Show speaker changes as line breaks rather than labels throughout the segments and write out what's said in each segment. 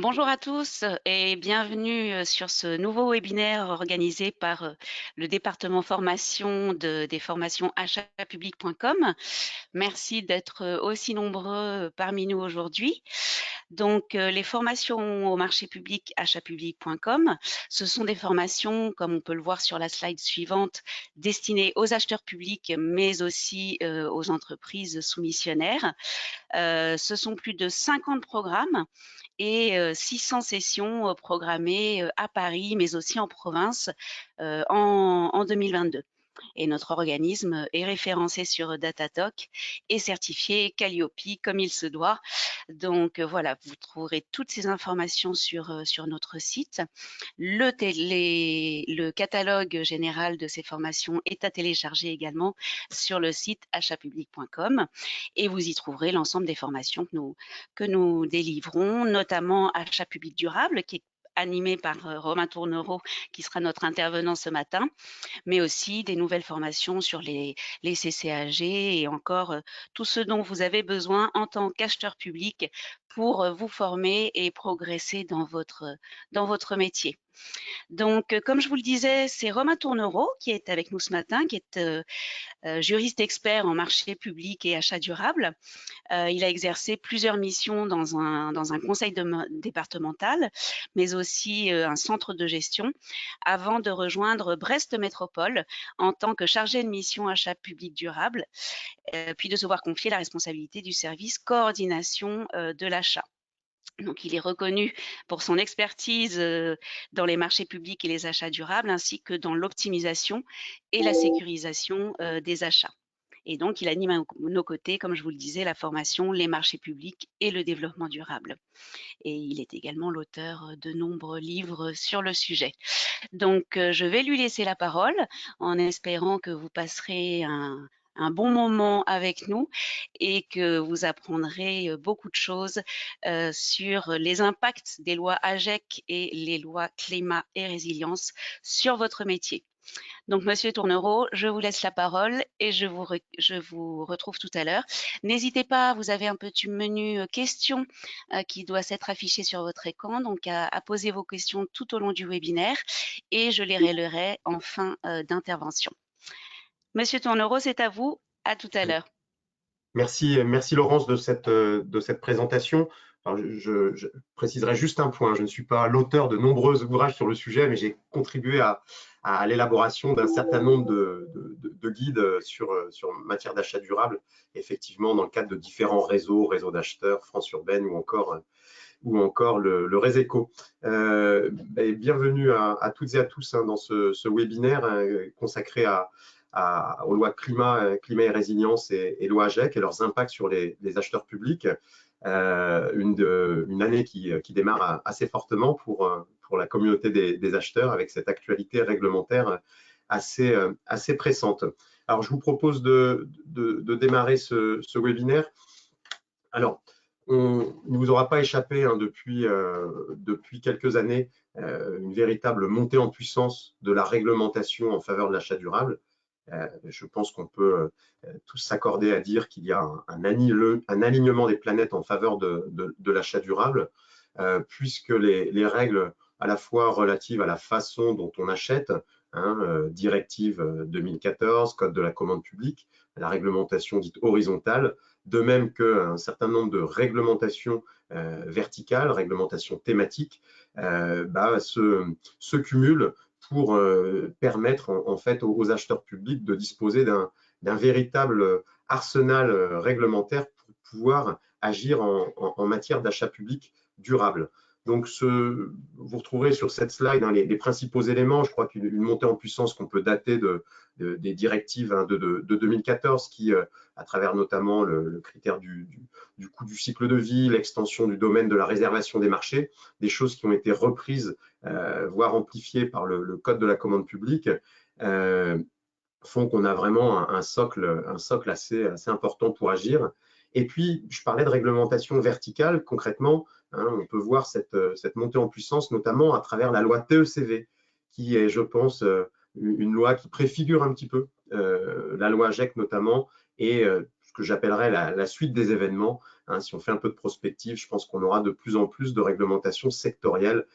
Bonjour à tous et bienvenue sur ce nouveau webinaire organisé par le département formation des formations achatpublic.com. Merci d'être aussi nombreux parmi nous aujourd'hui. Donc, les formations au marché public achatpublic.com, ce sont des formations, comme on peut le voir sur la slide suivante, destinées aux acheteurs publics, mais aussi aux entreprises soumissionnaires. Ce sont plus de 50 programmes et 600 sessions programmées à Paris, mais aussi en province en 2022. Et notre organisme est référencé sur Datatoc et certifié Calliope comme il se doit. Donc voilà, vous trouverez toutes ces informations sur notre site. Le catalogue général de ces formations est à télécharger également sur le site achatpublic.com et vous y trouverez l'ensemble des formations que nous délivrons, notamment Achat public durable, qui est animé par Romain Tournereau, qui sera notre intervenant ce matin, mais aussi des nouvelles formations sur les CCAG et encore tout ce dont vous avez besoin en tant qu'acheteur public pour vous former et progresser dans votre métier. Donc, comme je vous le disais, c'est Romain Tournereau qui est avec nous ce matin, qui est juriste expert en marché public et achat durable. Il a exercé plusieurs missions dans un conseil départemental, mais aussi un centre de gestion, avant de rejoindre Brest Métropole en tant que chargé de mission achat public durable, puis de se voir confier la responsabilité du service coordination de l'achat. Donc, il est reconnu pour son expertise dans les marchés publics et les achats durables, ainsi que dans l'optimisation et la sécurisation des achats. Et donc, il anime à nos côtés, comme je vous le disais, la formation, les marchés publics et le développement durable. Et il est également l'auteur de nombreux livres sur le sujet. Donc, je vais lui laisser la parole en espérant que vous passerez un bon moment avec nous et que vous apprendrez beaucoup de choses sur les impacts des lois AGEC et les lois climat et résilience sur votre métier. Donc, Monsieur Tournereau, je vous laisse la parole et je vous retrouve tout à l'heure. N'hésitez pas, vous avez un petit menu questions qui doit s'être affiché sur votre écran, donc à poser vos questions tout au long du webinaire et je les relayerai en fin d'intervention. Monsieur Tournereau, c'est à vous. À tout à l'heure.
Merci Laurence de cette présentation. Alors, je préciserai juste un point, je ne suis pas l'auteur de nombreux ouvrages sur le sujet, mais j'ai contribué à l'élaboration d'un certain nombre de guides sur matière d'achat durable, effectivement dans le cadre de différents réseaux d'acheteurs, France Urbaine ou encore le Réseco. Bienvenue à toutes et à tous dans ce webinaire consacré aux lois climat et résilience et lois AGEC et leurs impacts sur les acheteurs publics. Une année qui démarre assez fortement pour la communauté des acheteurs avec cette actualité réglementaire assez pressante. Alors, je vous propose de démarrer ce webinaire. Alors, il ne vous aura pas échappé depuis quelques années une véritable montée en puissance de la réglementation en faveur de l'achat durable. Je pense qu'on peut tous s'accorder à dire qu'il y a un alignement des planètes en faveur de l'achat durable, puisque les règles à la fois relatives à la façon dont on achète, directive 2014, code de la commande publique, la réglementation dite horizontale, de même qu'un certain nombre de réglementations verticales, réglementations thématiques, se cumulent pour permettre en fait aux acheteurs publics de disposer d'un véritable arsenal réglementaire pour pouvoir agir en matière d'achat public durable. Donc, vous retrouverez sur cette slide les principaux éléments. Je crois qu'une montée en puissance qu'on peut dater des directives de 2014 qui, à travers notamment le critère du coût du cycle de vie, l'extension du domaine de la réservation des marchés, des choses qui ont été reprises, voire amplifiées par le code de la commande publique, font qu'on a vraiment un socle assez important pour agir. Et puis, je parlais de réglementation verticale. Concrètement, on peut voir cette montée en puissance, notamment à travers la loi TECV, qui est, je pense, une loi qui préfigure un petit peu la loi AGEC notamment, et ce que j'appellerais la suite des événements. Hein. Si on fait un peu de prospective, je pense qu'on aura de plus en plus de réglementations sectorielles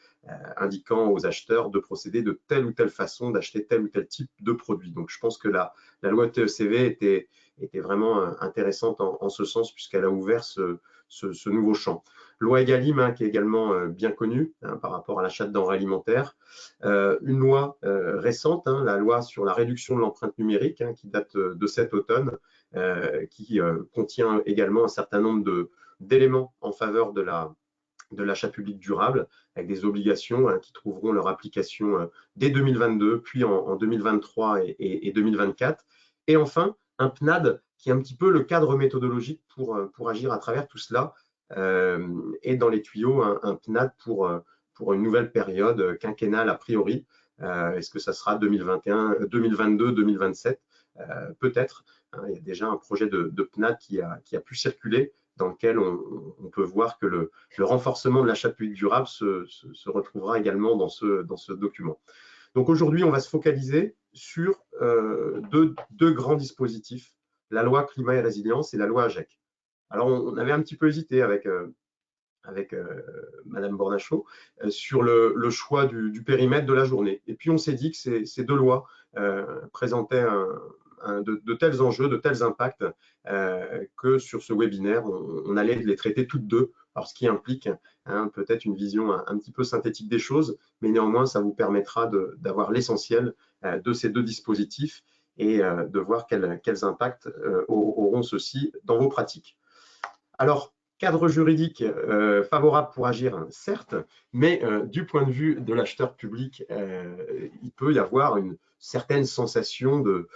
indiquant aux acheteurs de procéder de telle ou telle façon, d'acheter tel ou tel type de produit. Donc, je pense que la loi TECV était vraiment intéressante en ce sens, puisqu'elle a ouvert ce nouveau champ. Loi Egalim, hein, qui est également bien connue hein, par rapport à l'achat de denrées alimentaires. Une loi récente, hein, la loi sur la réduction de l'empreinte numérique, hein, qui date de cet automne, qui contient également un certain nombre d'éléments en faveur de l'achat public durable, avec des obligations hein, qui trouveront leur application dès 2022, puis en 2023 et 2024. Et enfin, un PNAD qui est un petit peu le cadre méthodologique pour agir à travers tout cela, et dans les tuyaux, un PNAD pour une nouvelle période quinquennale a priori. Est-ce que ça sera 2021, 2022, 2027 peut-être. Hein, il y a déjà un projet de PNAD qui a pu circuler, dans lequel on peut voir que le renforcement de l'achat public durable se retrouvera également dans ce document. Donc aujourd'hui, on va se focaliser sur deux grands dispositifs, la loi climat et résilience et la loi AGEC. Alors on avait un petit peu hésité avec Madame Bornachot sur le choix du périmètre de la journée. Et puis on s'est dit que ces deux lois présentaient de tels enjeux, de tels impacts que sur ce webinaire, on allait les traiter toutes deux, alors ce qui implique hein, peut-être une vision un petit peu synthétique des choses, mais néanmoins, ça vous permettra d'avoir l'essentiel de ces deux dispositifs et de voir quels impacts auront ceux-ci dans vos pratiques. Alors, cadre juridique favorable pour agir, certes, mais du point de vue de l'acheteur public, il peut y avoir une certaine sensation de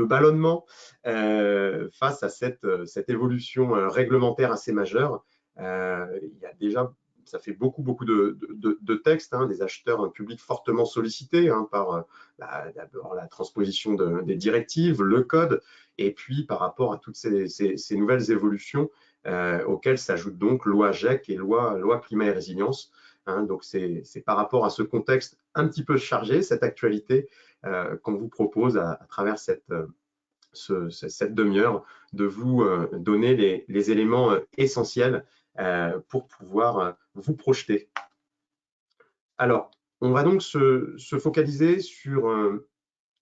ballonnement face à cette évolution réglementaire assez majeure. Il y a déjà, ça fait beaucoup de textes, hein, des acheteurs publics fortement sollicités hein, par d'abord la transposition des directives, le code, et puis par rapport à toutes ces nouvelles évolutions auxquelles s'ajoute donc loi GEC et loi climat et résilience. Hein, donc c'est par rapport à ce contexte un petit peu chargé, cette actualité, qu'on vous propose à travers cette demi-heure de vous donner les éléments essentiels pour pouvoir vous projeter. Alors, on va donc se focaliser sur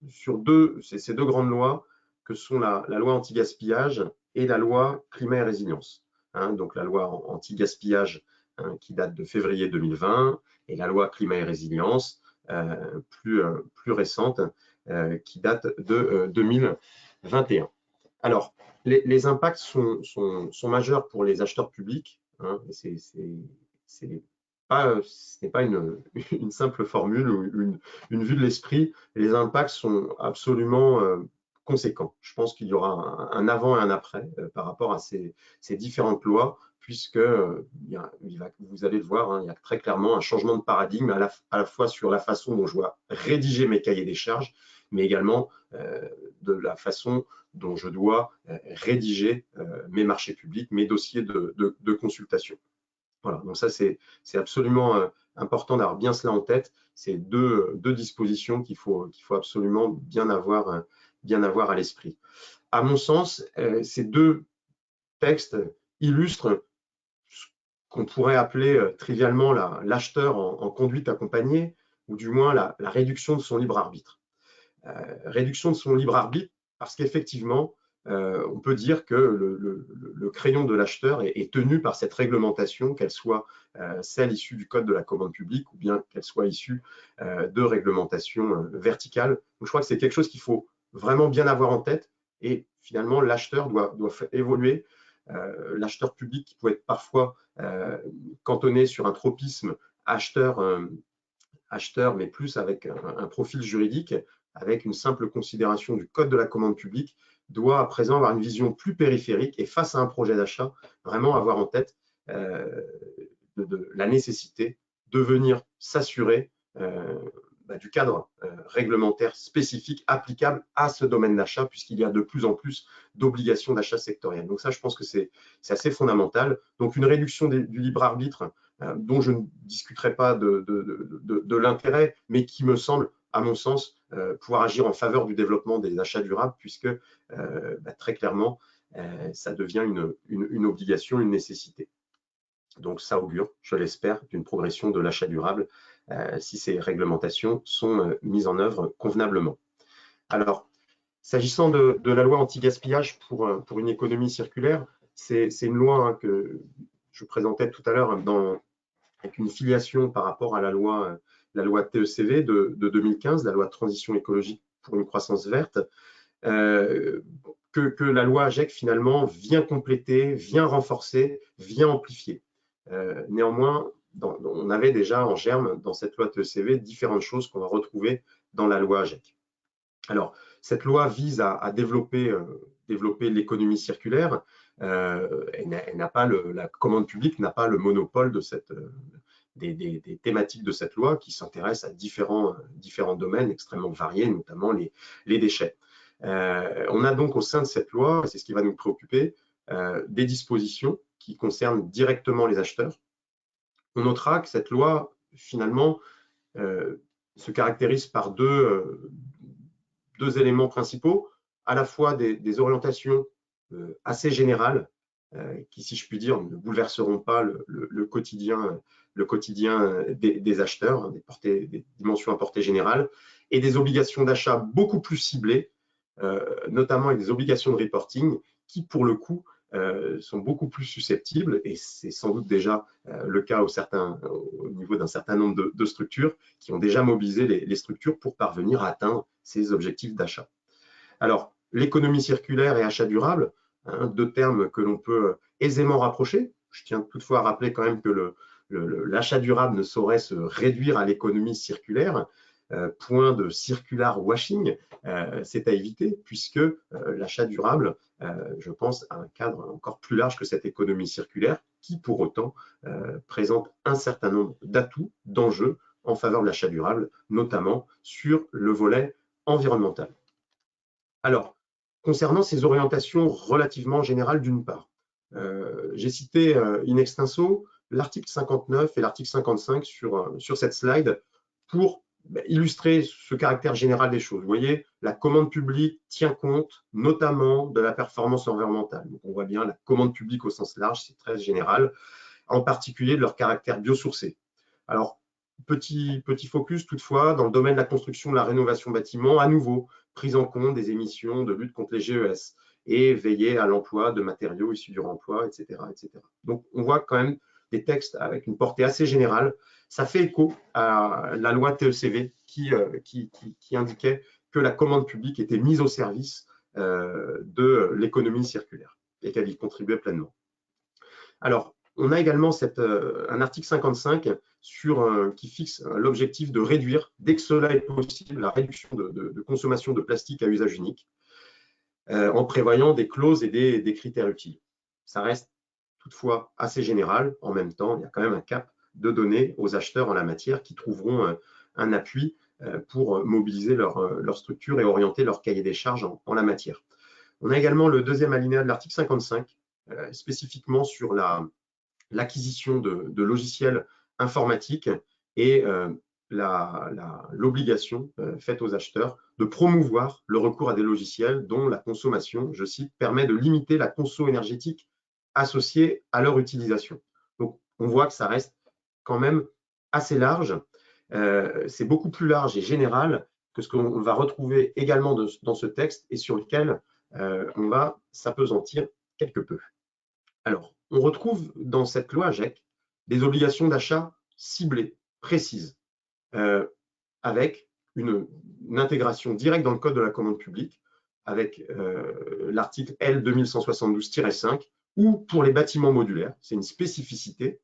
ces deux grandes lois que sont la loi anti-gaspillage et la loi climat et résilience. Hein, donc la loi anti-gaspillage hein, qui date de février 2020 et la loi climat et résilience plus récente qui date de 2021. Alors, les impacts sont majeurs pour les acheteurs publics. Hein, ce n'est pas une simple formule ou une vue de l'esprit. Les impacts sont absolument conséquents. Je pense qu'il y aura un avant et un après par rapport à ces différentes lois, puisque vous allez le voir, hein, il y a très clairement un changement de paradigme à la fois sur la façon dont je dois rédiger mes cahiers des charges, mais également de la façon dont je dois rédiger mes marchés publics, mes dossiers de consultation. Voilà, donc ça c'est absolument important d'avoir bien cela en tête. C'est deux dispositions qu'il faut absolument bien avoir à l'esprit. À mon sens, ces deux textes illustrent ce qu'on pourrait appeler trivialement l'acheteur en conduite accompagnée, ou du moins la réduction de son libre arbitre. Réduction de son libre arbitre parce qu'effectivement, on peut dire que le crayon de l'acheteur est tenu par cette réglementation, qu'elle soit celle issue du Code de la commande publique ou bien qu'elle soit issue de réglementation verticale. Donc, je crois que c'est quelque chose qu'il faut vraiment bien avoir en tête et finalement, l'acheteur doit évoluer. L'acheteur public qui peut être parfois cantonné sur un tropisme acheteur, mais plus avec un profil juridique, avec une simple considération du Code de la commande publique, doit à présent avoir une vision plus périphérique et face à un projet d'achat, vraiment avoir en tête de la nécessité de venir s'assurer du cadre réglementaire spécifique applicable à ce domaine d'achat, puisqu'il y a de plus en plus d'obligations d'achat sectorielles. Donc ça, je pense que c'est assez fondamental. Donc une réduction du libre arbitre, dont je ne discuterai pas de l'intérêt, mais qui me semble, à mon sens, pouvoir agir en faveur du développement des achats durables, puisque très clairement, ça devient une obligation, une nécessité. Donc ça augure, je l'espère, d'une progression de l'achat durable si ces réglementations sont mises en œuvre convenablement. Alors, s'agissant de la loi anti-gaspillage pour une économie circulaire, c'est une loi que je présentais tout à l'heure avec une filiation par rapport à la loi TECV de 2015, la loi de transition écologique pour une croissance verte, que la loi AGEC finalement vient compléter, vient renforcer, vient amplifier. Néanmoins, on avait déjà en germe dans cette loi TECV différentes choses qu'on va retrouver dans la loi AGEC. Alors, cette loi vise à développer l'économie circulaire. La commande publique n'a pas le monopole de des thématiques de cette loi qui s'intéressent à différents domaines extrêmement variés, notamment les déchets. On a donc au sein de cette loi, c'est ce qui va nous préoccuper, des dispositions qui concernent directement les acheteurs. On notera que cette loi, finalement, se caractérise par deux éléments principaux, à la fois des orientations assez générales qui, si je puis dire, ne bouleverseront pas le quotidien des acheteurs, des dimensions à portée générale, et des obligations d'achat beaucoup plus ciblées, notamment avec des obligations de reporting qui, pour le coup, sont beaucoup plus susceptibles, et c'est sans doute déjà le cas au niveau d'un certain nombre de structures qui ont déjà mobilisé les structures pour parvenir à atteindre ces objectifs d'achat. Alors, l'économie circulaire et achat durable, deux termes que l'on peut aisément rapprocher. Je tiens toutefois à rappeler quand même que l'achat durable ne saurait se réduire à l'économie circulaire. Point de circular washing, c'est à éviter puisque l'achat durable, je pense, a un cadre encore plus large que cette économie circulaire qui, pour autant, présente un certain nombre d'atouts, d'enjeux en faveur de l'achat durable, notamment sur le volet environnemental. Alors, concernant ces orientations relativement générales d'une part, j'ai cité in extenso l'article 59 et l'article 55 sur cette slide pour illustrer ce caractère général des choses. Vous voyez, la commande publique tient compte notamment de la performance environnementale. Donc, on voit bien la commande publique au sens large, c'est très général, en particulier de leur caractère biosourcé. Alors, petit focus toutefois dans le domaine de la construction, de la rénovation bâtiment, à nouveau, prise en compte des émissions de lutte contre les GES et veiller à l'emploi de matériaux issus du réemploi, etc., etc. Donc, on voit quand même des textes avec une portée assez générale. Ça fait écho à la loi TECV qui indiquait que la commande publique était mise au service de l'économie circulaire et qu'elle y contribuait pleinement. Alors, on a également un article 55 qui fixe l'objectif de réduire, dès que cela est possible, la réduction de consommation de plastique à usage unique, en prévoyant des clauses et des critères utiles. Ça reste toutefois assez général. En même temps, il y a quand même un cap de données aux acheteurs en la matière qui trouveront un appui pour mobiliser leur structure et orienter leur cahier des charges en la matière. On a également le deuxième alinéa de l'article 55, spécifiquement sur l'acquisition de logiciels informatiques et l'obligation faite aux acheteurs de promouvoir le recours à des logiciels dont la consommation, je cite, permet de limiter la conso énergétique associée à leur utilisation. Donc, on voit que ça reste quand même assez large. C'est beaucoup plus large et général que ce qu'on va retrouver également dans ce texte et sur lequel on va s'appesantir quelque peu. Alors, on retrouve dans cette loi AGEC des obligations d'achat ciblées, précises, avec une intégration directe dans le code de la commande publique, avec l'article L 2172-5, ou pour les bâtiments modulaires, c'est une spécificité,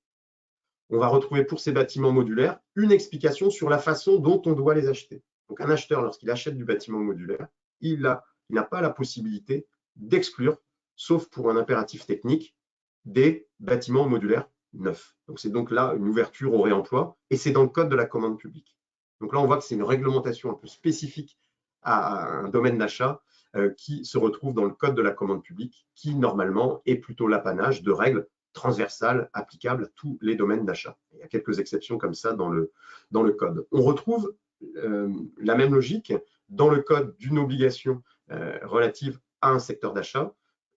on va retrouver pour ces bâtiments modulaires une explication sur la façon dont on doit les acheter. Donc un acheteur, lorsqu'il achète du bâtiment modulaire, il n'a pas la possibilité d'exclure, sauf pour un impératif technique, des bâtiments modulaires neufs. Donc c'est donc là une ouverture au réemploi et c'est dans le code de la commande publique. Donc là, on voit que c'est une réglementation un peu spécifique à un domaine d'achat qui se retrouve dans le code de la commande publique, qui normalement est plutôt l'apanage de règles transversales applicables à tous les domaines d'achat. Il y a quelques exceptions comme ça dans le code. On retrouve la même logique dans le code d'une obligation relative à un secteur d'achat,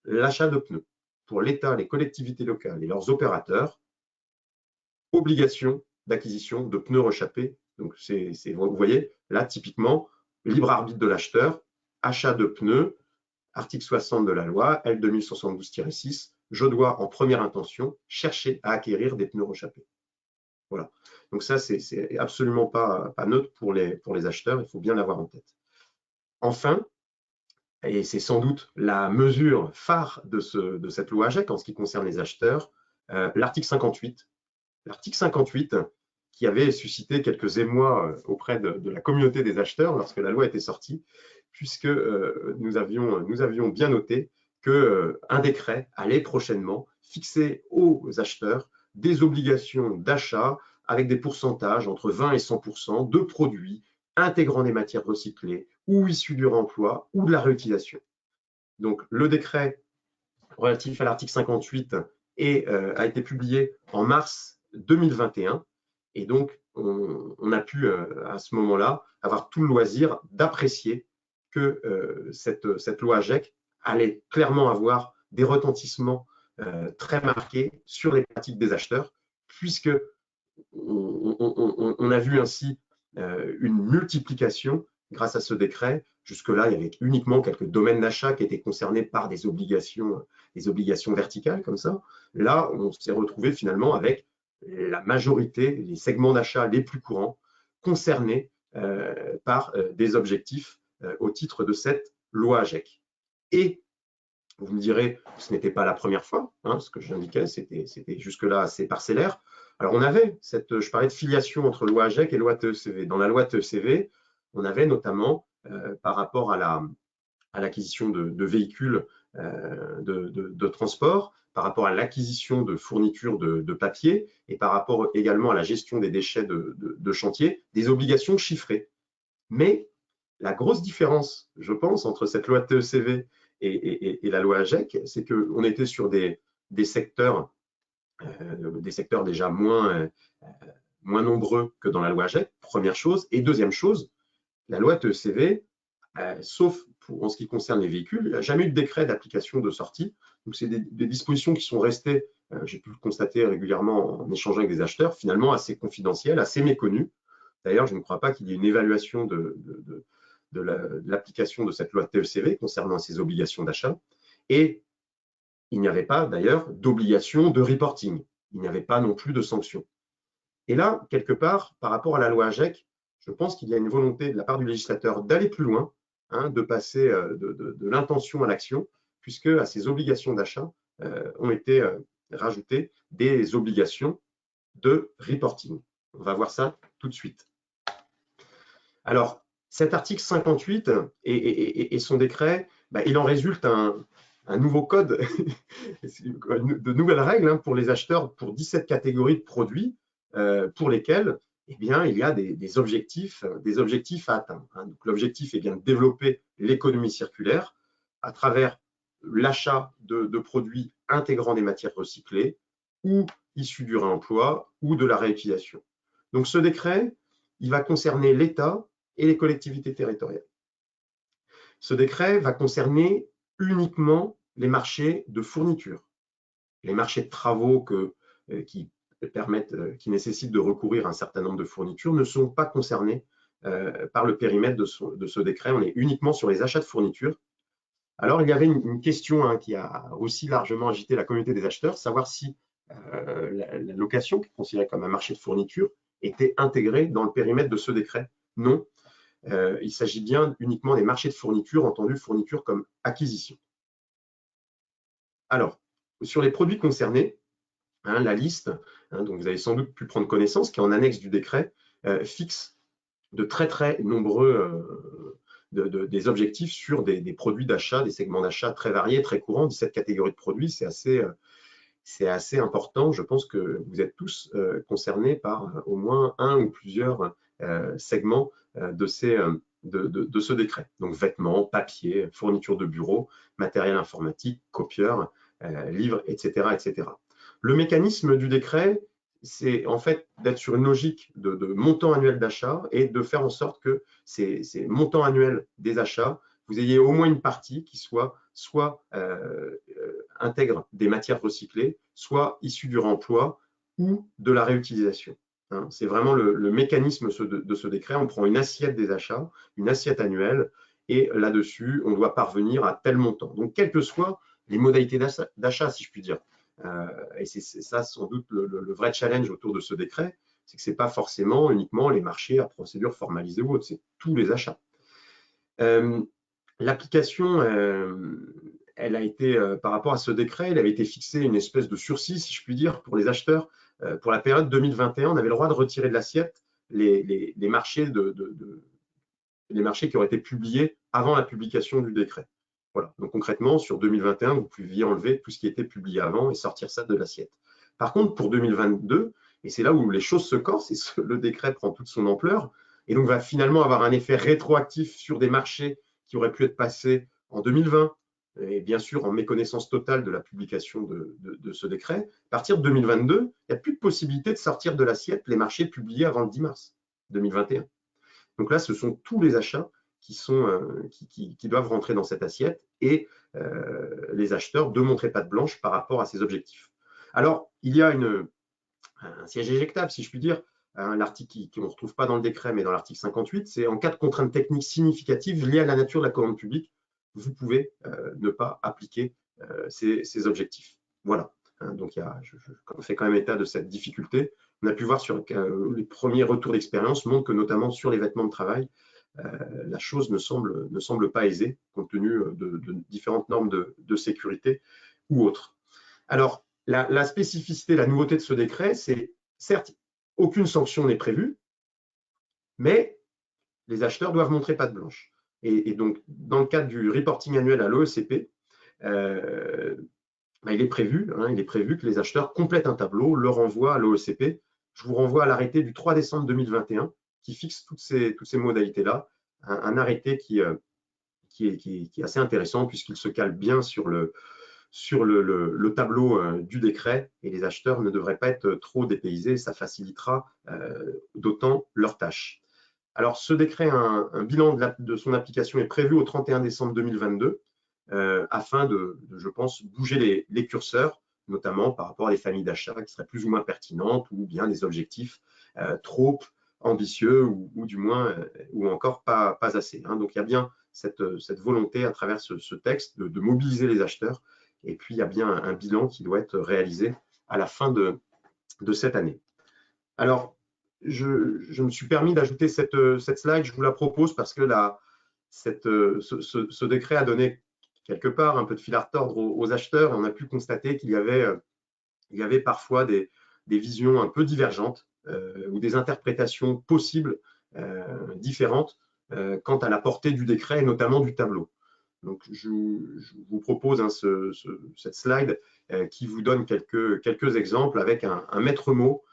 l'achat de pneus. Pour l'État, les collectivités locales et leurs opérateurs, obligation d'acquisition de pneus rechappés. Donc, vous voyez, là, typiquement, libre arbitre de l'acheteur, achat de pneus, article 60 de la loi, L 2072-6, je dois en première intention chercher à acquérir des pneus rechappés. Voilà. Donc ça, c'est absolument pas neutre pour les acheteurs, il faut bien l'avoir en tête. Enfin, et c'est sans doute la mesure phare de cette loi AGEC en ce qui concerne les acheteurs, l'article 58. L'article 58, qui avait suscité quelques émois auprès de la communauté des acheteurs lorsque la loi était sortie, puisque nous avions bien noté qu'un décret allait prochainement fixer aux acheteurs des obligations d'achat avec des pourcentages entre 20 et 100% de produits intégrant des matières recyclées ou issues du réemploi ou de la réutilisation. Donc, le décret relatif à l'article 58 a été publié en mars 2021 et donc on a pu à ce moment-là avoir tout le loisir d'apprécier que cette loi AGEC allait clairement avoir des retentissements très marqués sur les pratiques des acheteurs, puisque on a vu ainsi une multiplication grâce à ce décret. Jusque-là, il y avait uniquement quelques domaines d'achat qui étaient concernés par des obligations verticales comme ça. Là, on s'est retrouvé finalement avec la majorité, les segments d'achat les plus courants concernés par des objectifs au titre de cette loi AGEC. Et vous me direz, ce n'était pas la première fois, hein, ce que j'indiquais, c'était jusque-là assez parcellaire. Alors on avait je parlais de filiation entre loi AGEC et loi TECV. Dans la loi TECV, on avait notamment, par rapport à l'acquisition de véhicules de transport, par rapport à l'acquisition de fournitures de papier et par rapport également à la gestion des déchets de chantier, des obligations chiffrées. Mais la grosse différence, je pense, entre cette loi TECV et la loi AGEC, c'est qu'on était sur des secteurs déjà moins nombreux que dans la loi AGEC, première chose. Et deuxième chose, la loi TECV, sauf en ce qui concerne les véhicules, il n'y a jamais eu de décret d'application de sortie. Donc, c'est des dispositions qui sont restées, j'ai pu le constater régulièrement en échangeant avec des acheteurs, finalement assez confidentielles, assez méconnues. D'ailleurs, je ne crois pas qu'il y ait une évaluation de l'application de cette loi TECV concernant ces obligations d'achat. Et il n'y avait pas d'ailleurs d'obligation de reporting. Il n'y avait pas non plus de sanctions. Et là, quelque part, par rapport à la loi AGEC, je pense qu'il y a une volonté de la part du législateur d'aller plus loin, hein, de passer de l'intention à l'action, puisque à ces obligations d'achat ont été rajoutées des obligations de reporting. On va voir ça tout de suite. Alors, cet article 58 et son décret, il en résulte un nouveau code, de nouvelles règles hein, pour les acheteurs pour 17 catégories de produits pour lesquels il y a des objectifs à atteindre. Hein. L'objectif est bien de développer l'économie circulaire à travers l'achat de produits intégrant des matières recyclées ou issus du réemploi ou de la réutilisation. Donc ce décret, il va concerner l'État et les collectivités territoriales. Ce décret va concerner uniquement les marchés de fourniture. Les marchés de travaux qui nécessitent de recourir à un certain nombre de fournitures ne sont pas concernés par le périmètre de ce décret. On est uniquement sur les achats de fournitures. Alors, il y avait une question hein, qui a aussi largement agité la communauté des acheteurs, savoir si la location, qui est considérée comme un marché de fourniture, était intégrée dans le périmètre de ce décret. Non. Il s'agit bien uniquement des marchés de fourniture, entendu fourniture comme acquisition. Alors, sur les produits concernés, hein, la liste, hein, dont vous avez sans doute pu prendre connaissance, qui est en annexe du décret, fixe de très nombreux des objectifs sur des produits d'achat, des segments d'achat très variés, très courants, 17 catégories de produits, c'est assez important. Je pense que vous êtes tous concernés par au moins un ou plusieurs segments de ce décret. Donc vêtements, papier, fourniture de bureau, matériel informatique, copieurs, livres, etc., etc. Le mécanisme du décret, c'est en fait d'être sur une logique de montant annuel d'achat et de faire en sorte que ces montants annuels des achats, vous ayez au moins une partie qui soit soit intègrent des matières recyclées, soit issues du réemploi ou de la réutilisation. Hein. C'est vraiment le mécanisme de ce décret. On prend une assiette des achats, une assiette annuelle, et là-dessus, on doit parvenir à tel montant. Donc, quelles que soient les modalités d'achat, si je puis dire. Et c'est ça sans doute le vrai challenge autour de ce décret, c'est que ce n'est pas forcément uniquement les marchés à procédure formalisée ou autre, c'est tous les achats. L'application, elle a été, par rapport à ce décret, il avait été fixé une espèce de sursis, si je puis dire, pour les acheteurs. Pour la période 2021, on avait le droit de retirer de l'assiette les marchés qui auraient été publiés avant la publication du décret. Voilà. Donc concrètement, sur 2021, vous pouviez enlever tout ce qui était publié avant et sortir ça de l'assiette. Par contre, pour 2022, et c'est là où les choses se corsent et le décret prend toute son ampleur, et donc va finalement avoir un effet rétroactif sur des marchés qui auraient pu être passés en 2020, et bien sûr en méconnaissance totale de la publication de ce décret. À partir de 2022, il n'y a plus de possibilité de sortir de l'assiette les marchés publiés avant le 10 mars 2021. Donc là, ce sont tous les achats qui doivent rentrer dans cette assiette et les acheteurs de montrer patte blanche par rapport à ces objectifs. Alors, il y a un siège éjectable, si je puis dire, l'article qu'on ne retrouve pas dans le décret, mais dans l'article 58, c'est en cas de contrainte technique significative liée à la nature de la commande publique, vous pouvez ne pas appliquer ces objectifs. Voilà. Donc, je fais quand même état de cette difficulté. On a pu voir sur les premiers retours d'expérience montrent que notamment sur les vêtements de travail, la chose ne semble pas aisée compte tenu de différentes normes de sécurité ou autres. Alors, la spécificité, la nouveauté de ce décret, c'est certes, aucune sanction n'est prévue, mais les acheteurs doivent montrer patte blanche. Et donc, dans le cadre du reporting annuel à l'OECP, il est prévu que les acheteurs complètent un tableau, le renvoient à l'OECP. Je vous renvoie à l'arrêté du 3 décembre 2021 qui fixe toutes ces modalités-là, un arrêté qui est assez intéressant puisqu'il se cale bien sur le tableau du décret et les acheteurs ne devraient pas être trop dépaysés, ça facilitera d'autant leur tâche. Alors, ce décret, un bilan de son application est prévu au 31 décembre 2022 afin je pense, bouger les curseurs, notamment par rapport à des familles d'achat qui seraient plus ou moins pertinentes ou bien des objectifs trop ambitieux ou du moins ou encore pas assez. Hein. Donc, il y a bien cette volonté à travers ce texte de mobiliser les acheteurs et puis il y a bien un bilan qui doit être réalisé à la fin de cette année. Alors, je me suis permis d'ajouter cette slide, je vous la propose parce que ce décret a donné quelque part un peu de fil à retordre aux acheteurs et on a pu constater qu'il y avait parfois des visions un peu divergentes ou des interprétations possibles différentes quant à la portée du décret et notamment du tableau. Donc, je vous propose cette slide qui vous donne quelques exemples avec un maître mot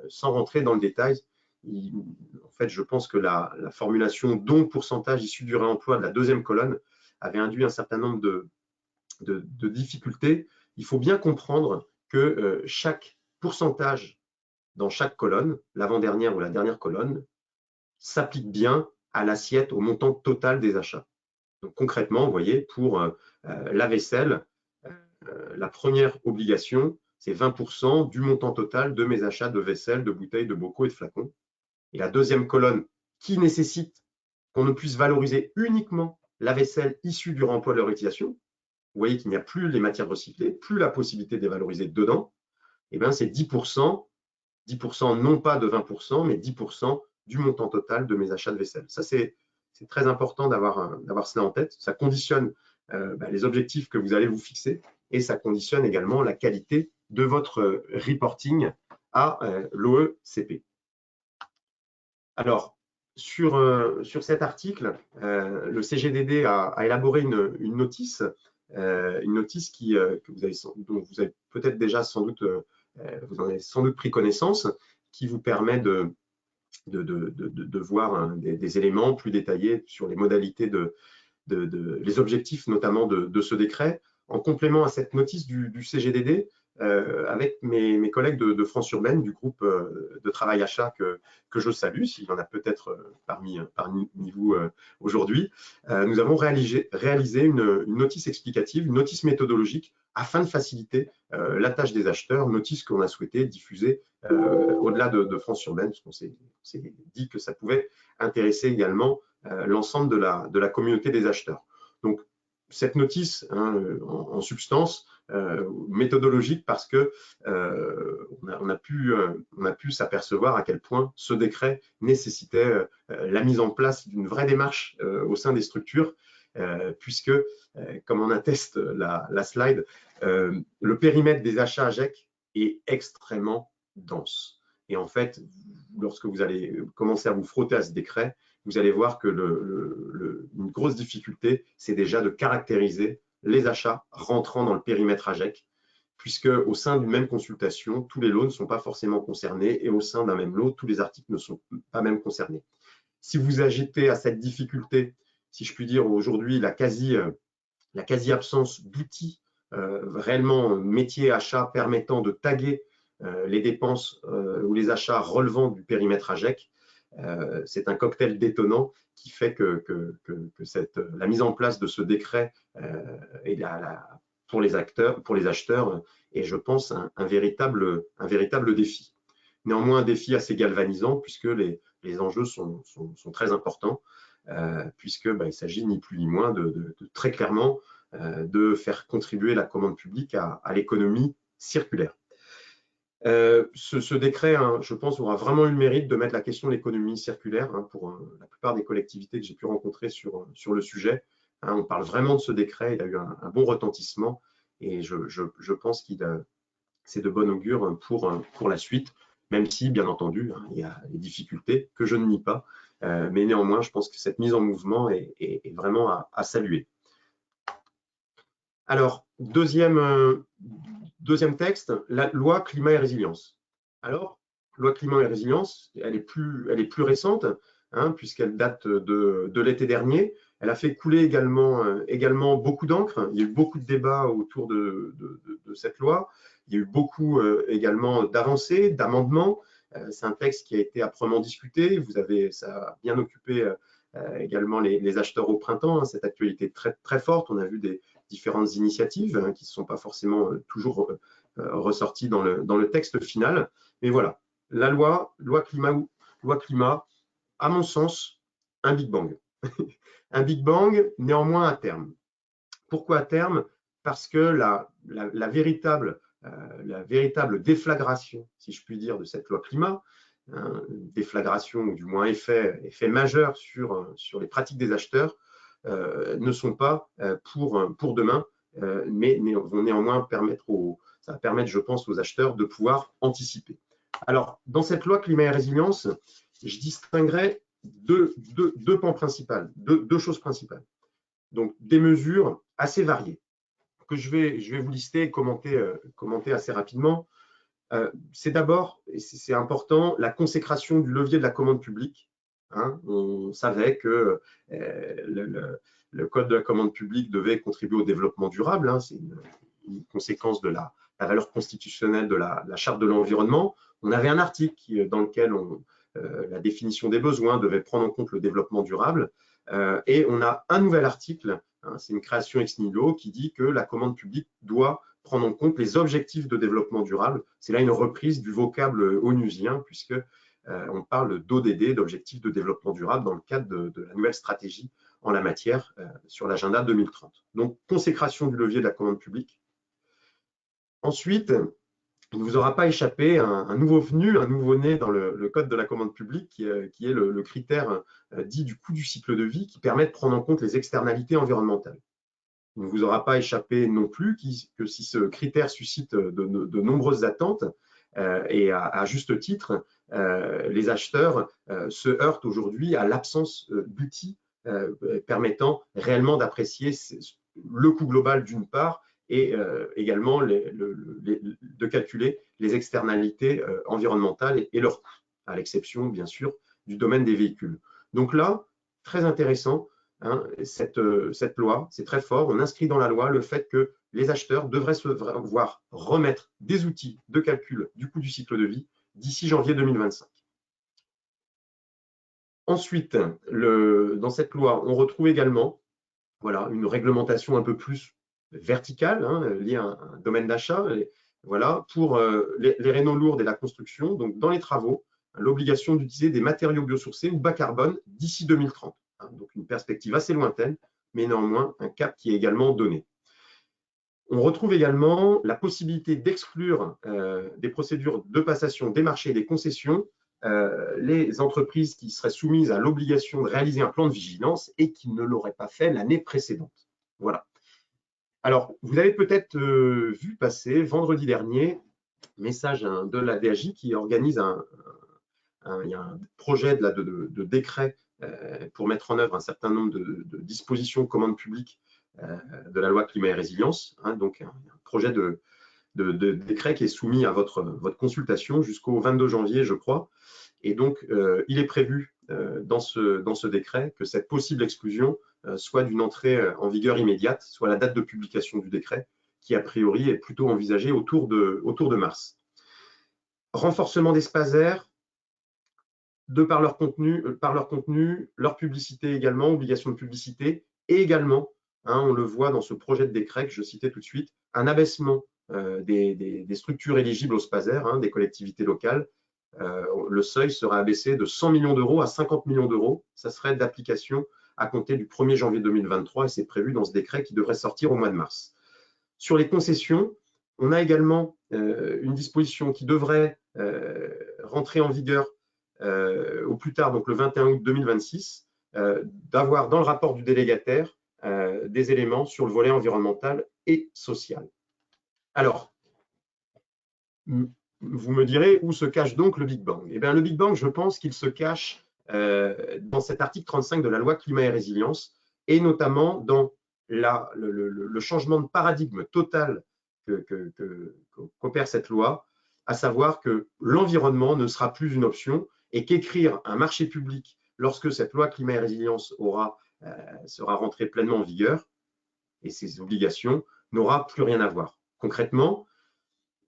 sans rentrer dans le détail. En fait, je pense que la formulation dont pourcentage issu du réemploi de la deuxième colonne avait induit un certain nombre de difficultés. Il faut bien comprendre que chaque pourcentage dans chaque colonne, l'avant-dernière ou la dernière colonne, s'applique bien à l'assiette, au montant total des achats. Donc concrètement, vous voyez, pour la vaisselle, la première obligation, c'est 20% du montant total de mes achats de vaisselle, de bouteilles, de bocaux et de flacons. Et la deuxième colonne qui nécessite qu'on ne puisse valoriser uniquement la vaisselle issue du réemploi de la réutilisation, vous voyez qu'il n'y a plus les matières recyclées, plus la possibilité de les valoriser dedans, et bien c'est 10%, non pas de 20%, mais 10% du montant total de mes achats de vaisselle. Ça, c'est très important d'avoir cela en tête. Ça conditionne les objectifs que vous allez vous fixer et ça conditionne également la qualité de votre reporting à l'OECP. Alors, sur cet article, le CGDD a élaboré une notice dont vous avez peut-être déjà vous en avez sans doute pris connaissance, qui vous permet de voir des éléments plus détaillés sur les modalités les objectifs notamment de ce décret. En complément à cette notice du CGDD, avec mes collègues de France Urbaine, du groupe de travail achat que je salue, s'il y en a peut-être parmi vous aujourd'hui. Nous avons réalisé une notice explicative, une notice méthodologique afin de faciliter la tâche des acheteurs, notice qu'on a souhaité diffuser au-delà de France Urbaine, parce qu'on s'est dit que ça pouvait intéresser également l'ensemble de la communauté des acheteurs. Donc, cette notice, en substance, méthodologique, parce que on a pu s'apercevoir à quel point ce décret nécessitait la mise en place d'une vraie démarche au sein des structures, puisque, comme on atteste la slide, le périmètre des achats AGEC est extrêmement dense. Et en fait, lorsque vous allez commencer à vous frotter à ce décret, vous allez voir que une grosse difficulté, c'est déjà de caractériser les achats rentrant dans le périmètre AGEC, puisque au sein d'une même consultation, tous les lots ne sont pas forcément concernés et au sein d'un même lot, tous les articles ne sont pas même concernés. Si vous ajoutez à cette difficulté, si je puis dire aujourd'hui, la quasi-absence d'outils réellement métier achat permettant de taguer les dépenses ou les achats relevant du périmètre AGEC, c'est un cocktail détonnant qui fait que la mise en place de ce décret pour les acheteurs est, je pense, un véritable défi. Néanmoins, un défi assez galvanisant puisque les enjeux sont très importants, puisqu'il s'agit ni plus ni moins de très clairement de faire contribuer la commande publique à l'économie circulaire. Ce décret, je pense, aura vraiment eu le mérite de mettre la question de l'économie circulaire pour la plupart des collectivités que j'ai pu rencontrer sur le sujet. On parle vraiment de ce décret, il a eu un bon retentissement et je pense que c'est de bon augure pour la suite, même si, bien entendu, il y a des difficultés que je ne nie pas, mais néanmoins, je pense que cette mise en mouvement est vraiment à saluer. Alors, deuxième texte, la loi climat et résilience. Alors, loi climat et résilience, elle est plus récente, puisqu'elle date de l'été dernier. Elle a fait couler également beaucoup d'encre. Il y a eu beaucoup de débats autour de cette loi. Il y a eu beaucoup également d'avancées, d'amendements. C'est un texte qui a été âprement discuté. Ça a bien occupé également les acheteurs au printemps, cette actualité très, très forte. On a vu des différentes initiatives qui ne sont pas forcément toujours ressorties dans le texte final. Mais voilà, la loi climat, à mon sens, un Big Bang. Un Big Bang, néanmoins à terme. Pourquoi à terme? Parce que la véritable déflagration, si je puis dire, de cette loi climat, déflagration ou du moins effet majeur sur les pratiques des acheteurs, ne sont pas pour demain, mais vont néanmoins ça va permettre, je pense, aux acheteurs de pouvoir anticiper. Alors, dans cette loi climat et résilience, je distinguerai deux pans principaux, deux choses principales. Donc, des mesures assez variées que je vais vous lister et commenter assez rapidement. C'est d'abord, et c'est important, la consécration du levier de la commande publique. On savait que le code de la commande publique devait contribuer au développement durable. C'est une conséquence de la valeur constitutionnelle de la charte de l'environnement. On avait un article dans lequel la définition des besoins devait prendre en compte le développement durable. Et on a un nouvel article, c'est une création ex nihilo qui dit que la commande publique doit prendre en compte les objectifs de développement durable. C'est là une reprise du vocable onusien, puisque on parle d'ODD, d'objectifs de développement durable, dans le cadre de la nouvelle stratégie en la matière sur l'agenda 2030. Donc, consécration du levier de la commande publique. Ensuite, il ne vous aura pas échappé un nouveau-venu, un nouveau-né dans le code de la commande publique, qui est le critère dit du coût du cycle de vie, qui permet de prendre en compte les externalités environnementales. Il ne vous aura pas échappé non plus que si ce critère suscite de nombreuses attentes, et à juste titre, les acheteurs se heurtent aujourd'hui à l'absence d'outils permettant réellement d'apprécier le coût global d'une part, et également de calculer les externalités environnementales et leurs coûts, à l'exception bien sûr du domaine des véhicules. Donc là, très intéressant, cette loi, c'est très fort, on inscrit dans la loi le fait que les acheteurs devraient se voir remettre des outils de calcul du coût du cycle de vie d'ici janvier 2025. Ensuite, dans cette loi, on retrouve également une réglementation un peu plus verticale, liée à un domaine d'achat, pour les rénaux lourdes et la construction. Donc, dans les travaux, l'obligation d'utiliser des matériaux biosourcés ou bas carbone d'ici 2030. Donc, une perspective assez lointaine, mais néanmoins un cap qui est également donné. On retrouve également la possibilité d'exclure des procédures de passation des marchés et des concessions les entreprises qui seraient soumises à l'obligation de réaliser un plan de vigilance et qui ne l'auraient pas fait l'année précédente. Voilà. Alors, vous avez peut-être vu passer vendredi dernier message de la DAJ qui organise il y a un projet de décret pour mettre en œuvre un certain nombre de dispositions commandes publiques de la loi climat et résilience. Donc, un projet de décret qui est soumis à votre consultation jusqu'au 22 janvier, je crois. Et donc, il est prévu dans ce décret que cette possible exclusion soit d'une entrée en vigueur immédiate, soit la date de publication du décret, qui a priori est plutôt envisagée autour de mars. Renforcement des SPASER, de par leur contenu, leur publicité également, obligation de publicité, et également, on le voit dans ce projet de décret que je citais tout de suite, un abaissement des structures éligibles au SPASER, des collectivités locales. Le seuil sera abaissé de 100 millions d'euros à 50 millions d'euros. Ça serait d'application à compter du 1er janvier 2023 et c'est prévu dans ce décret qui devrait sortir au mois de mars. Sur les concessions, on a également une disposition qui devrait rentrer en vigueur au plus tard, donc le 21 août 2026, d'avoir dans le rapport du délégataire des éléments sur le volet environnemental et social. Alors, vous me direz où se cache donc le Big Bang. Eh bien, le Big Bang, je pense qu'il se cache dans cet article 35 de la loi climat et résilience, et notamment dans le changement de paradigme total qu'opère cette loi, à savoir que l'environnement ne sera plus une option et qu'écrire un marché public lorsque cette loi climat et résilience sera rentrée pleinement en vigueur et ses obligations n'aura plus rien à voir. Concrètement,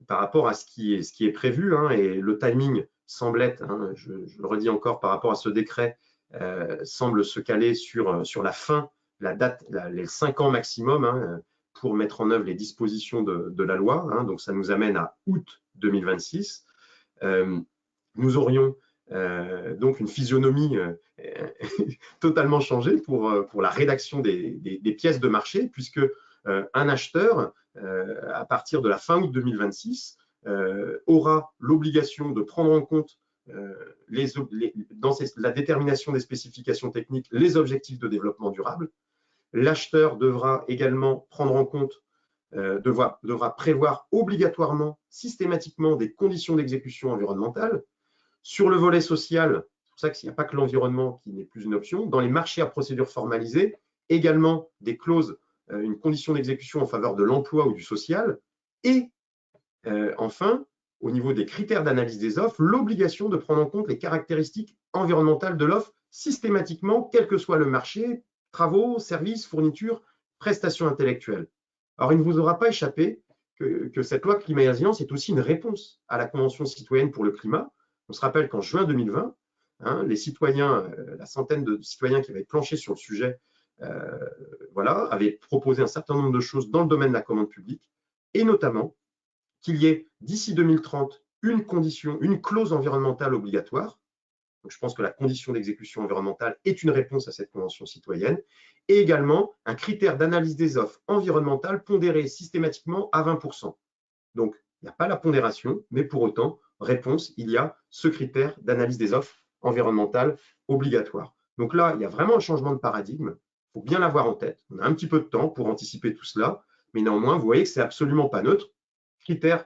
par rapport à ce qui est prévu, et le timing semble être, je le redis encore par rapport à ce décret, semble se caler sur la fin, la date, les 5 ans maximum pour mettre en œuvre les dispositions de la loi. Donc ça nous amène à août 2026. Nous aurions donc une physionomie totalement changée pour la rédaction des pièces de marché, puisque un acheteur, à partir de la fin août 2026, aura l'obligation de prendre en compte dans la détermination des spécifications techniques les objectifs de développement durable. L'acheteur devra également prendre en compte, devra prévoir obligatoirement, systématiquement, des conditions d'exécution environnementale. Sur le volet social, c'est pour ça qu'il n'y a pas que l'environnement qui n'est plus une option. Dans les marchés à procédure formalisée, également des clauses, une condition d'exécution en faveur de l'emploi ou du social. Et enfin, au niveau des critères d'analyse des offres, l'obligation de prendre en compte les caractéristiques environnementales de l'offre systématiquement, quel que soit le marché, travaux, services, fournitures, prestations intellectuelles. Alors, il ne vous aura pas échappé que cette loi climat et résilience est aussi une réponse à la Convention citoyenne pour le climat. On se rappelle qu'en juin 2020, les citoyens, la centaine de citoyens qui avaient planché sur le sujet, avaient proposé un certain nombre de choses dans le domaine de la commande publique, et notamment qu'il y ait d'ici 2030 une clause environnementale obligatoire. Donc, je pense que la condition d'exécution environnementale est une réponse à cette convention citoyenne, et également un critère d'analyse des offres environnementales pondéré systématiquement à 20%. Donc, il n'y a pas la pondération, mais pour autant, réponse, il y a ce critère d'analyse des offres environnementales obligatoire. Donc là, il y a vraiment un changement de paradigme. Il faut bien l'avoir en tête. On a un petit peu de temps pour anticiper tout cela, mais néanmoins, vous voyez que ce n'est absolument pas neutre. Critères,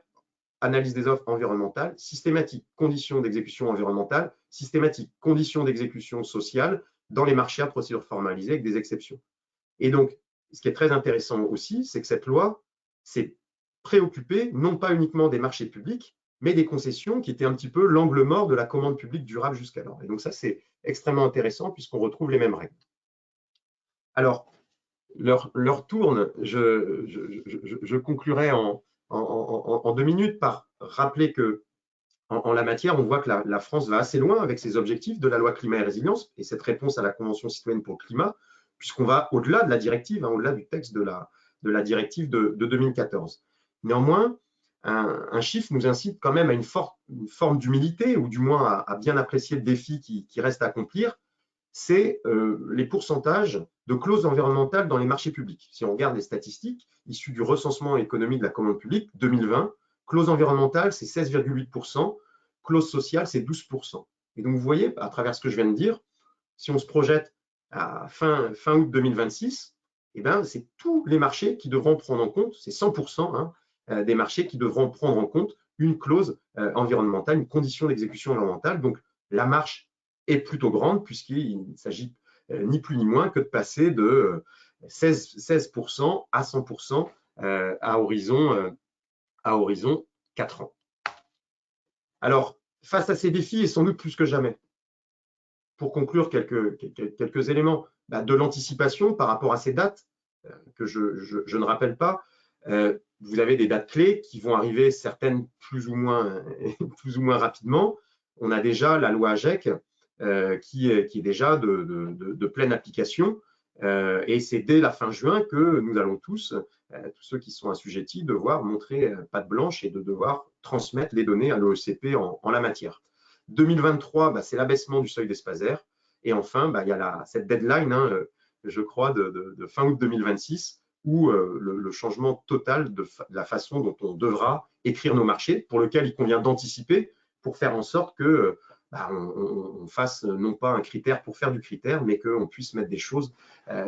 analyse des offres environnementales, systématique, conditions d'exécution environnementale, systématique, conditions d'exécution sociale dans les marchés à procédure formalisée avec des exceptions. Et donc, ce qui est très intéressant aussi, c'est que cette loi s'est préoccupée non pas uniquement des marchés publics, mais des concessions qui étaient un petit peu l'angle mort de la commande publique durable jusqu'alors. Et donc ça, c'est extrêmement intéressant puisqu'on retrouve les mêmes règles. Alors, l'heure tourne. Je conclurai en 2 minutes par rappeler que en la matière, on voit que la France va assez loin avec ses objectifs de la loi climat et résilience et cette réponse à la Convention citoyenne pour le climat, puisqu'on va au-delà de la directive, hein, au-delà du texte de la directive de 2014. Néanmoins, un chiffre nous incite quand même à une forme d'humilité, ou du moins à bien apprécier le défi qui reste à accomplir, c'est les pourcentages de clauses environnementales dans les marchés publics. Si on regarde les statistiques issues du recensement économique de la commande publique 2020, clause environnementale, c'est 16,8%, clause sociale, c'est 12%. Et donc, vous voyez, à travers ce que je viens de dire, si on se projette à fin août 2026, eh ben, c'est tous les marchés qui devront prendre en compte, c'est 100% hein, des marchés qui devront prendre en compte une clause environnementale, une condition d'exécution environnementale. Donc, la marche est plutôt grande puisqu'il s'agit ni plus ni moins que de passer de 16% à 100% à horizon 4 ans. Alors, face à ces défis, et sans doute plus que jamais, pour conclure quelques éléments, de l'anticipation par rapport à ces dates, que je ne rappelle pas, vous avez des dates clés qui vont arriver, certaines plus ou moins rapidement. On a déjà la loi AGEC qui est déjà de pleine application. Et c'est dès la fin juin que nous allons tous ceux qui sont assujettis, devoir montrer patte blanche et de devoir transmettre les données à l'OECP en la matière. 2023, c'est l'abaissement du seuil d'espace air. Et enfin, il y a cette deadline, hein, je crois, de fin août 2026, où le changement total de la façon dont on devra écrire nos marchés, pour lequel il convient d'anticiper pour faire en sorte que on fasse non pas un critère pour faire du critère, mais qu'on puisse mettre des choses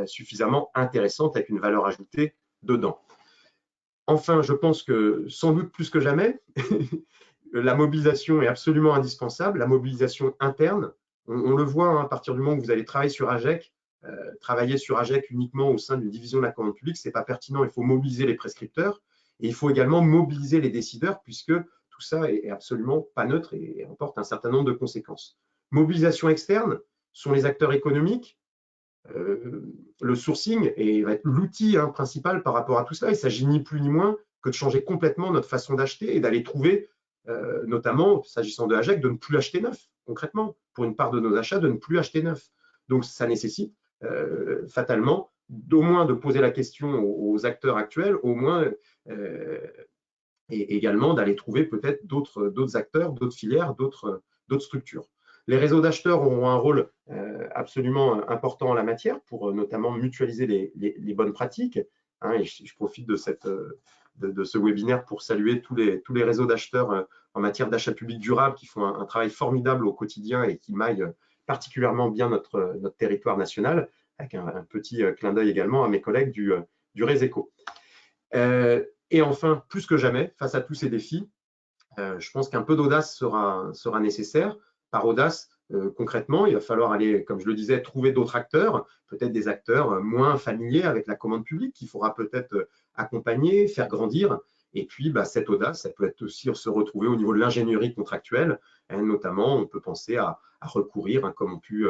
suffisamment intéressantes avec une valeur ajoutée dedans. Enfin, je pense que sans doute plus que jamais, la mobilisation est absolument indispensable, la mobilisation interne. On le voit hein, à partir du moment où vous allez travailler sur AGEC, travailler sur AGEC uniquement au sein d'une division de la commande publique, ce n'est pas pertinent, il faut mobiliser les prescripteurs et il faut également mobiliser les décideurs puisque tout ça est absolument pas neutre et emporte un certain nombre de conséquences. Mobilisation externe sont les acteurs économiques, le sourcing va être l'outil hein, principal par rapport à tout cela. Il s'agit ni plus ni moins que de changer complètement notre façon d'acheter et d'aller trouver, notamment s'agissant de AGEC, de ne plus acheter neuf, concrètement, pour une part de nos achats, de ne plus acheter neuf. Donc ça nécessite fatalement d'au moins de poser la question aux acteurs actuels, au moins et également d'aller trouver peut-être d'autres acteurs, d'autres filières, d'autres structures. Les réseaux d'acheteurs auront un rôle absolument important en la matière pour notamment mutualiser les bonnes pratiques. Hein, et je profite de ce webinaire pour saluer tous les réseaux d'acheteurs en matière d'achat public durable qui font un travail formidable au quotidien et qui maillent particulièrement bien notre territoire national, avec un petit clin d'œil également à mes collègues du Réseco. Et enfin, plus que jamais, face à tous ces défis, je pense qu'un peu d'audace sera nécessaire. Par audace, concrètement, il va falloir aller, comme je le disais, trouver d'autres acteurs, peut-être des acteurs moins familiers avec la commande publique qu'il faudra peut-être accompagner, faire grandir. Et puis, cette audace, ça peut être aussi se retrouver au niveau de l'ingénierie contractuelle. Hein, notamment, on peut penser à recourir, hein, comme ont pu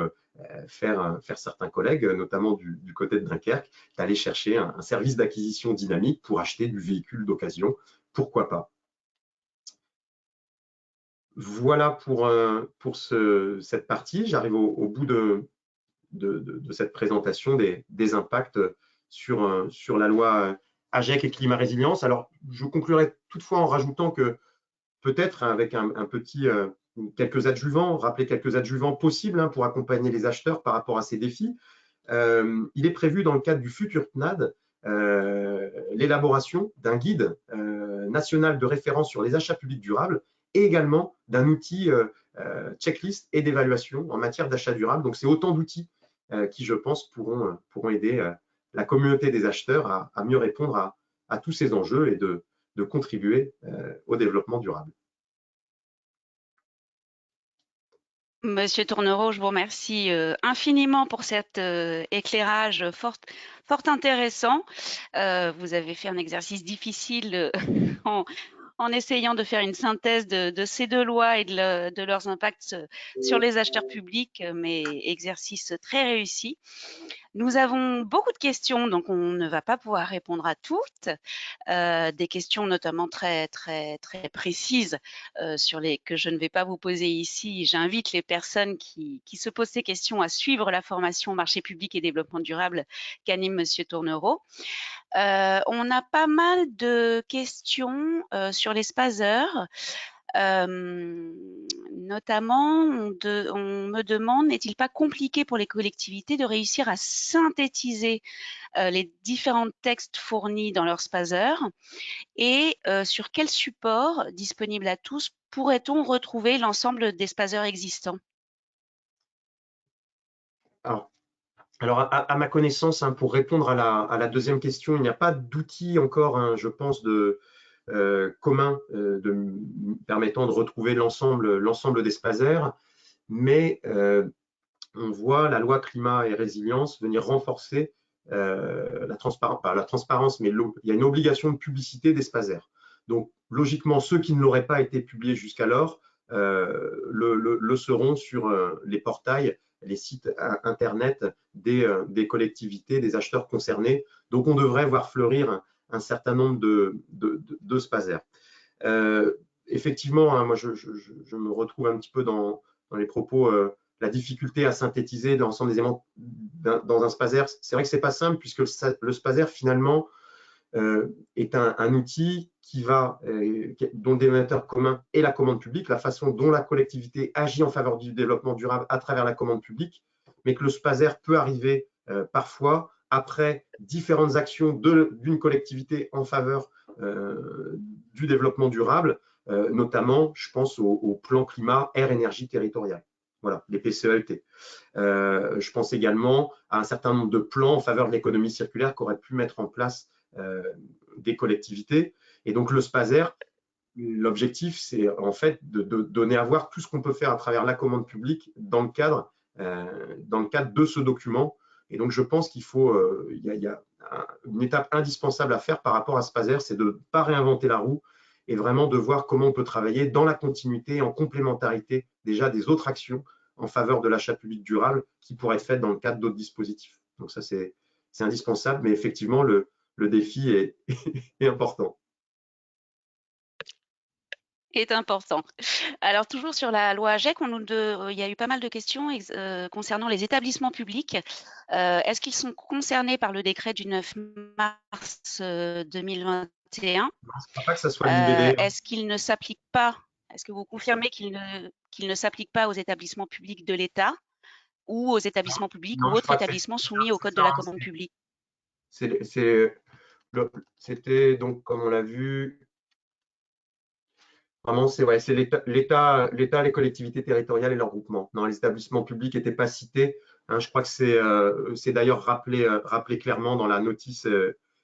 faire certains collègues, notamment du côté de Dunkerque, d'aller chercher un service d'acquisition dynamique pour acheter du véhicule d'occasion. Pourquoi pas? Voilà pour cette partie. J'arrive au bout de cette présentation des impacts sur la loi AGEC et climat résilience. Alors, je conclurai toutefois en rajoutant que peut-être avec un petit quelques adjuvants, rappeler quelques adjuvants possibles hein, pour accompagner les acheteurs par rapport à ces défis. Il est prévu dans le cadre du futur CNAD l'élaboration d'un guide national de référence sur les achats publics durables et également d'un outil checklist et d'évaluation en matière d'achat durable. Donc, c'est autant d'outils qui, je pense, pourront aider la communauté des acheteurs à mieux répondre à tous ces enjeux et de contribuer au développement durable.
Monsieur Tournereau, je vous remercie infiniment pour cet éclairage fort intéressant. Vous avez fait un exercice difficile en essayant de faire une synthèse de ces deux lois et de leurs impacts sur les acheteurs publics, mais exercice très réussi. Nous avons beaucoup de questions, donc on ne va pas pouvoir répondre à toutes. Des questions notamment très précises que je ne vais pas vous poser ici. J'invite les personnes qui se posent ces questions à suivre la formation marché public et développement durable qu'anime Monsieur Tournereau. On a pas mal de questions sur les spazeurs. Notamment, on me demande, n'est-il pas compliqué pour les collectivités de réussir à synthétiser les différents textes fournis dans leur spazer et sur quel support disponible à tous pourrait-on retrouver l'ensemble des spazers existants?
Alors à ma connaissance, hein, pour répondre à la deuxième question, il n'y a pas d'outil encore, hein, je pense, commun permettant de retrouver l'ensemble des spazers, mais on voit la loi climat et résilience venir renforcer la transparence, mais il y a une obligation de publicité des spazers. Donc, logiquement, ceux qui ne l'auraient pas été publiés jusqu'alors le seront sur les portails, les sites internet des collectivités, des acheteurs concernés. Donc, on devrait voir fleurir un certain nombre de spazers. Effectivement, hein, moi, je me retrouve un petit peu dans les propos la difficulté à synthétiser l'ensemble des éléments dans un spazer. C'est vrai que c'est pas simple puisque le spazer finalement est un outil dont le dénominateur commun est la commande publique, la façon dont la collectivité agit en faveur du développement durable à travers la commande publique, mais que le spazer peut arriver parfois après différentes actions d'une collectivité en faveur du développement durable, notamment, je pense au plan climat, air, énergie territoriale. Voilà, les PCELT. Je pense également à un certain nombre de plans en faveur de l'économie circulaire qu'auraient pu mettre en place des collectivités. Et donc le spazer, l'objectif, c'est en fait de donner à voir tout ce qu'on peut faire à travers la commande publique dans le cadre de ce document. Et donc je pense qu'il faut, il y a une étape indispensable à faire par rapport à spazer, c'est de ne pas réinventer la roue et vraiment de voir comment on peut travailler dans la continuité, en complémentarité déjà des autres actions en faveur de l'achat public durable qui pourraient être faites dans le cadre d'autres dispositifs. Donc ça, c'est indispensable, mais effectivement, le défi est, est important.
Est important. Alors toujours sur la loi AGEC, il y a eu pas mal de questions concernant les établissements publics. Est-ce qu'ils sont concernés par le décret du 9 mars 2021?
Je ne crois pas que ça soit libellé.
Est-ce qu'il ne s'applique pas? Est-ce que vous confirmez qu'il ne s'applique pas aux établissements publics de l'État ou aux établissements publics ou
Non, je
autres
crois que
établissements soumis au Code de la commande publique?
c'était donc, comme on l'a vu, vraiment, c'est l'État, les collectivités territoriales et leurs groupements. Non, les établissements publics n'étaient pas cités. Hein, je crois que c'est d'ailleurs rappelé clairement dans la notice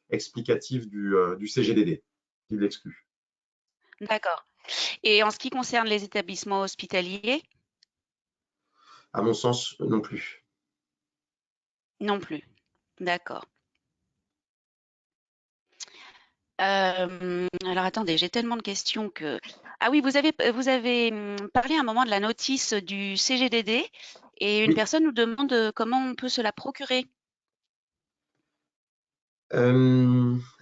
explicative du CGDD, qui l'exclut.
D'accord. Et en ce qui concerne les établissements hospitaliers?
À mon sens, non plus.
Non plus. D'accord. Alors attendez, j'ai tellement de questions que… Ah oui, vous avez parlé à un moment de la notice du CGDD et une
Oui.
personne nous demande comment on peut se la procurer.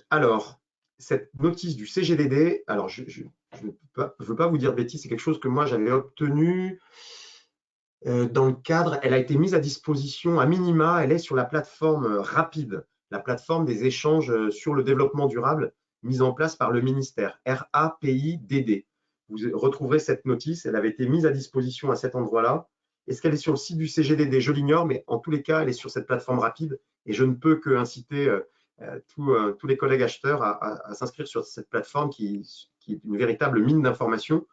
Alors, cette notice du CGDD, alors je ne veux pas vous dire de bêtises, c'est quelque chose que moi j'avais obtenu dans le cadre, elle a été mise à disposition à minima, elle est sur la plateforme Rapide, la plateforme des échanges sur le développement durable mise en place par le ministère, RAPIDD. Vous retrouverez cette notice, elle avait été mise à disposition à cet endroit-là. Est-ce qu'elle est sur le site du CGDD? Je l'ignore, mais en tous les cas, elle est sur cette plateforme Rapide et je ne peux que inciter tous les collègues acheteurs à s'inscrire sur cette plateforme qui est une véritable mine d'informations.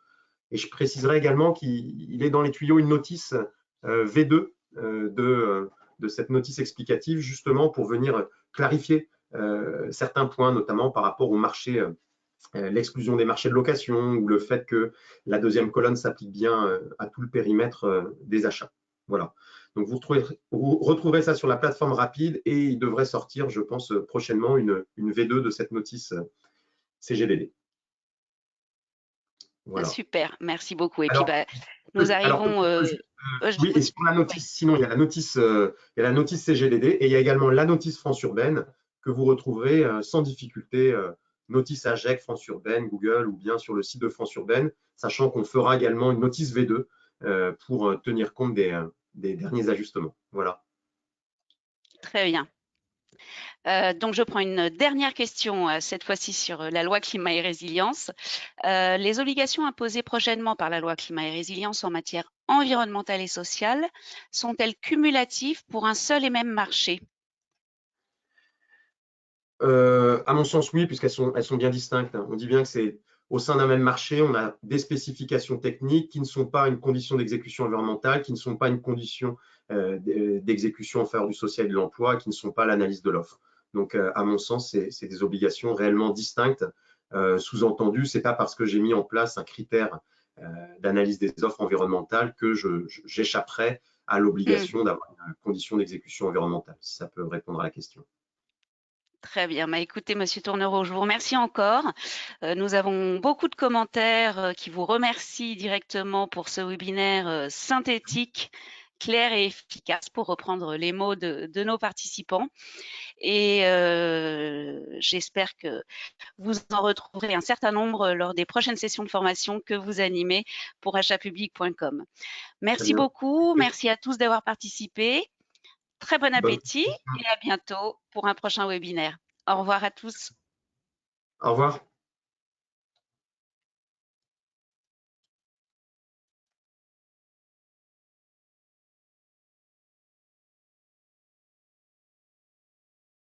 Et je préciserai également qu'il est dans les tuyaux une notice V2 de cette notice explicative, justement pour venir clarifier certains points, notamment par rapport au marché, l'exclusion des marchés de location ou le fait que la deuxième colonne s'applique bien à tout le périmètre des achats. Voilà. Donc vous retrouverez ça sur la plateforme Rapide et il devrait sortir, je pense, prochainement une V2 de cette notice CGDD. Voilà.
Super, merci beaucoup. Et
Alors,
puis nous
Alors
arrivons.
peut-être juste,
Je
oui,
vous
et
dis.
sur la
Oui,
notice, sinon il y a la notice CGDD et il y a également la notice France Urbaine que vous retrouverez sans difficulté, notice AGEC, France Urbaine, Google ou bien sur le site de France Urbaine, sachant qu'on fera également une notice V2 pour tenir compte des derniers ajustements. Voilà.
très bien. Donc, je prends une dernière question, cette fois-ci sur la loi climat et résilience. Les obligations imposées prochainement par la loi climat et résilience en matière environnementale et sociale sont-elles cumulatives pour un seul et même marché?
À mon sens, oui, elles sont bien distinctes, hein. On dit bien que c'est au sein d'un même marché, on a des spécifications techniques qui ne sont pas une condition d'exécution environnementale, qui ne sont pas une condition d'exécution en faveur du social et de l'emploi, qui ne sont pas l'analyse de l'offre. Donc, à mon sens, c'est des obligations réellement distinctes. Sous-entendu, c'est pas parce que j'ai mis en place un critère d'analyse des offres environnementales que j'échapperai à
Mmh.
l'obligation d'avoir une condition d'exécution environnementale, si ça peut répondre à la question.
Très bien. Bah, écoutez, Monsieur Tournereau, je vous remercie encore. Nous avons beaucoup de commentaires qui vous remercient directement pour ce webinaire synthétique, clair et efficace, pour reprendre les mots de nos participants. Et j'espère que vous en retrouverez un certain nombre lors des prochaines sessions de formation que vous animez pour achatpublic.com.
Très
Merci
bien.
beaucoup. Merci à tous d'avoir participé. Très bon
Bonne
appétit et à bientôt pour un prochain webinaire. Au revoir à tous.
Au revoir.